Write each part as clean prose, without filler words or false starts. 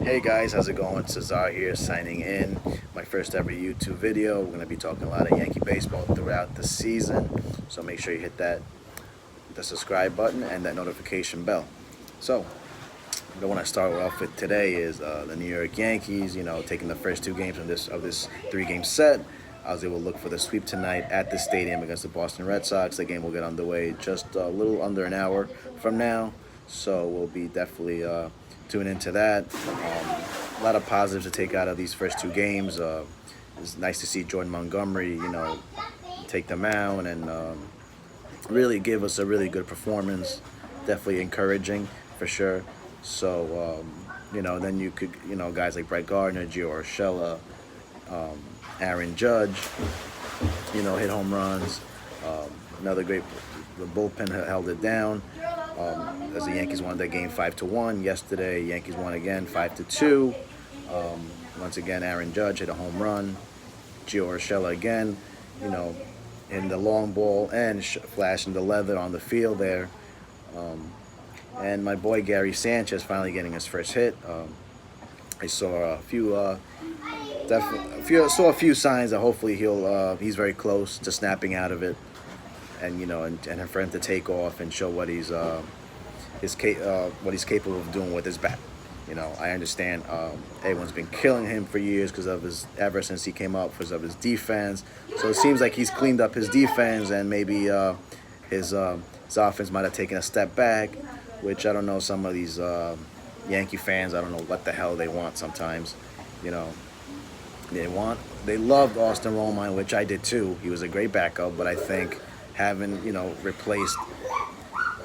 Hey guys, how's it going? Cesar here signing in. My first ever YouTube video. We're going to be talking a lot of Yankee baseball throughout the season. So make sure you hit the subscribe button and that notification bell. So the one I start off with today is the New York Yankees. Taking the first two games of this 3-game set. I was able to look for the sweep tonight at the stadium against the Boston Red Sox. The game will get underway just a little under an hour from now. So we'll be definitely tune into that. A lot of positives to take out of these first two games. It's nice to see Jordan Montgomery, take them out and really give us a really good performance. Definitely encouraging for sure. So, then you could, guys like Brett Gardner, Gio Urshela, Aaron Judge, hit home runs. Another great, the bullpen held it down. As the Yankees won that game 5-1 yesterday, Yankees won again 5-2. Once again, Aaron Judge hit a home run. Gio Urshela again, in the long ball and flashing the leather on the field there. And my boy Gary Sanchez finally getting his first hit. I saw a few signs that hopefully he's very close to snapping out of it, and and for him to take off and show what he's capable of doing with his bat. I understand everyone's been killing him for years ever since he came up because of his defense. So it seems like he's cleaned up his defense, and maybe his offense might have taken a step back, which I don't know. Some of these Yankee fans, I don't know what the hell they want sometimes. They loved Austin Romine, which I did too. He was a great backup, but I think having replaced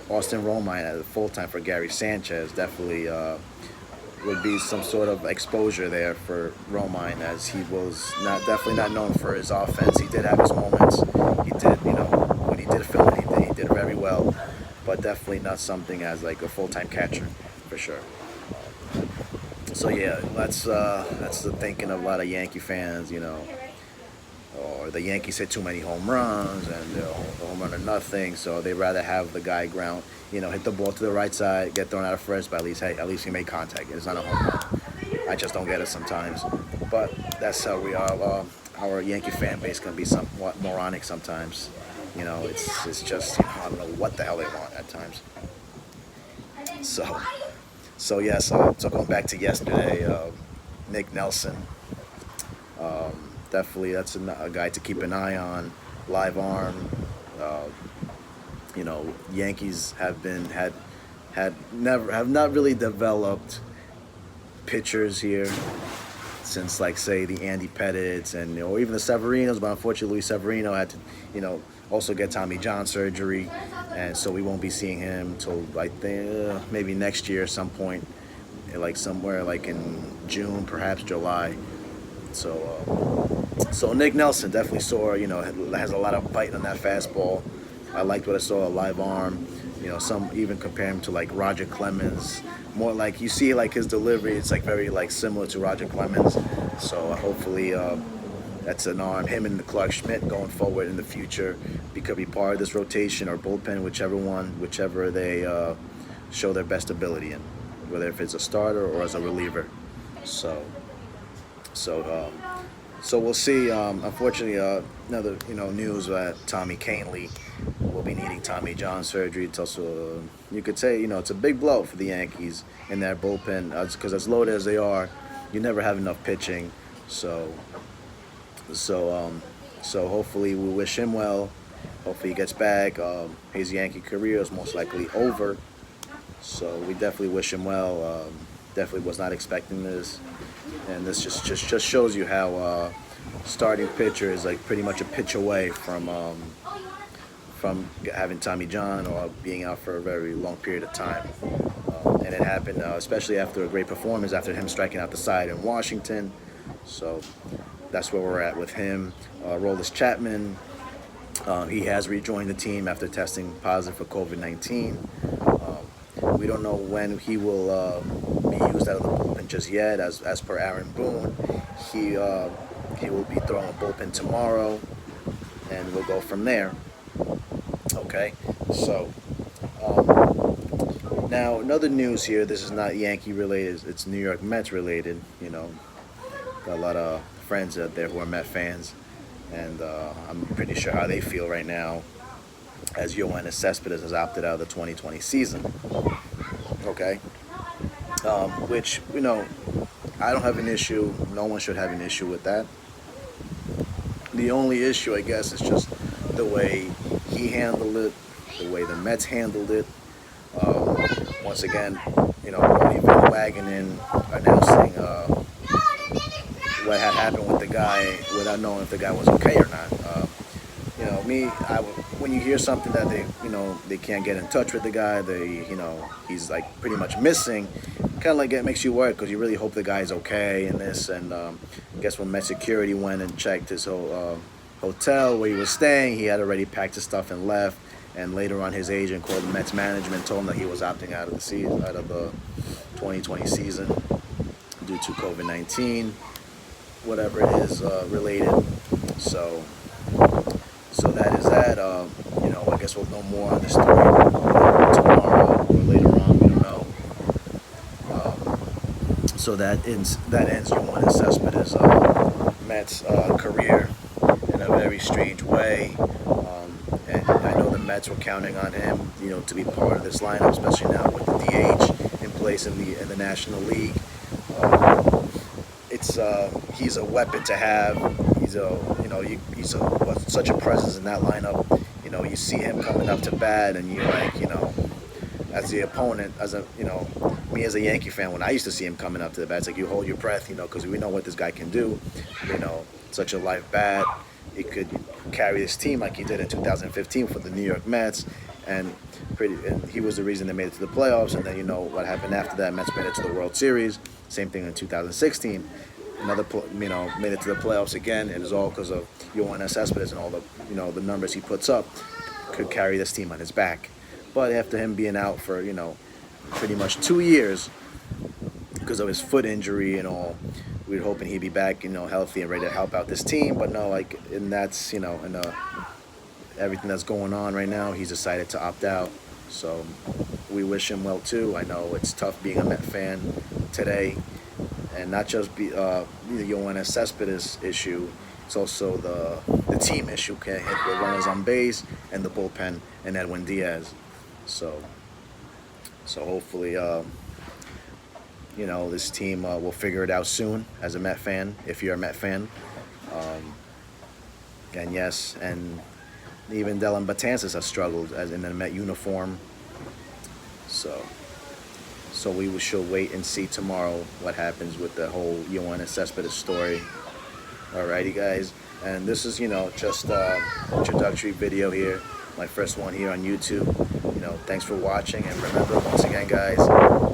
Austin Romine as a full-time for Gary Sanchez definitely would be some sort of exposure there for Romine, as he was definitely not known for his offense. He did have his moments. He did, when he did fill it, he did very well, but definitely not something as like a full-time catcher for sure. So yeah, that's the thinking of a lot of Yankee fans, or the Yankees hit too many home runs and the home run or nothing, so they'd rather have the guy ground, hit the ball to the right side, get thrown out of first, but at least he made contact. It's not a home run. I just don't get it sometimes, but that's how we are. Our Yankee fan base can be somewhat moronic sometimes. It's just I don't know what the hell they want at times. So yes, so going back to yesterday, Nick Nelson. Definitely, that's a guy to keep an eye on. Live arm. Yankees have not really developed pitchers here since, like, say, the Andy Pettits and even the Severinos. But unfortunately, Luis Severino had to also get Tommy John surgery, and so we won't be seeing him till I think maybe next year at some point, like somewhere like in June, perhaps July. So Nick Nelson definitely has a lot of bite on that fastball. I liked what I saw, a live arm. Some even compare him to like Roger Clemens. More like you see like his delivery, it's like very like similar to Roger Clemens. So hopefully that's an arm. Him and Clark Schmidt going forward in the future could be part of this rotation or bullpen, whichever they show their best ability in, whether if it's a starter or as a reliever. So we'll see. Unfortunately, another news that Tommy Kahnle will be needing Tommy John surgery. It's also you could say it's a big blow for the Yankees in their bullpen, because as loaded as they are, you never have enough pitching. So hopefully we wish him well. Hopefully he gets back. His Yankee career is most likely over. So we definitely wish him well. Definitely was not expecting this. And this just shows you how starting pitcher is like pretty much a pitch away from having Tommy John or being out for a very long period of time. And it happened especially after a great performance, after him striking out the side in Washington. So that's where we're at with him. Aroldis Chapman, he has rejoined the team after testing positive for COVID-19. We don't know when he will be used out of the bullpen just yet. As per Aaron Boone, he will be throwing a bullpen tomorrow, and we'll go from there. Okay, so Now, another news here. This is not Yankee related. It's New York Mets related. Got a lot of friends out there who are Met fans, and I'm pretty sure how they feel right now, as Yoenis Céspedes has opted out of the 2020 season. Okay, which I don't have an issue. No one should have an issue with that. The only issue, I guess, is just the way he handled it, the way the Mets handled it. Once again, Brody Van Wagenen announcing what had happened with the guy without knowing if the guy was okay or not. When you hear something that they can't get in touch with the guy, he's like pretty much missing, kind of like it makes you worry because you really hope the guy's okay and this. And I guess when Met security went and checked his whole hotel where he was staying, he had already packed his stuff and left. And later on, his agent called the Mets management, told him that he was opting out of the season, out of the 2020 season due to COVID-19, whatever it is related. So that is that. I guess we'll know more on this story tomorrow or later on. We don't know. So that ends Yoenis Céspedes' Mets career in a very strange way. And I know the Mets were counting on him, to be part of this lineup, especially now with the DH in place in the National League. He's a weapon to have. He's such a presence in that lineup. You see him coming up to bat, and you're like, as the opponent, me as a Yankee fan, when I used to see him coming up to the bat, it's like you hold your breath, because we know what this guy can do. Such a live bat. He could carry this team like he did in 2015 for the New York Mets, and he was the reason they made it to the playoffs. And then what happened after that? Mets made it to the World Series. Same thing in 2016. Made it to the playoffs again. It is all because of Yoenis Céspedes and all the numbers he puts up. Could carry this team on his back. But after him being out for pretty much 2 years because of his foot injury and all, we were hoping he'd be back, healthy and ready to help out this team. But no, and that's, everything that's going on right now, he's decided to opt out. So we wish him well too. I know it's tough being a Met fan today, and not just the Yoenis Céspedes issue. It's also the team issue. Can't hit with runners on base and the bullpen and Edwin Diaz. So hopefully, this team will figure it out soon as a Met fan, if you're a Met fan. And yes, and even Dellin Betances has struggled as in a Met uniform. So we should wait and see tomorrow what happens with the whole Yoenis Céspedes story. Alrighty, guys. And this is, just introductory video here. My first one here on YouTube. Thanks for watching, and remember, once again, guys,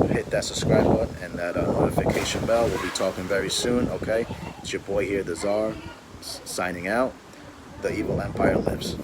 hit that subscribe button and that notification bell. We'll be talking very soon, okay? It's your boy here, the Czar, signing out. The evil empire lives.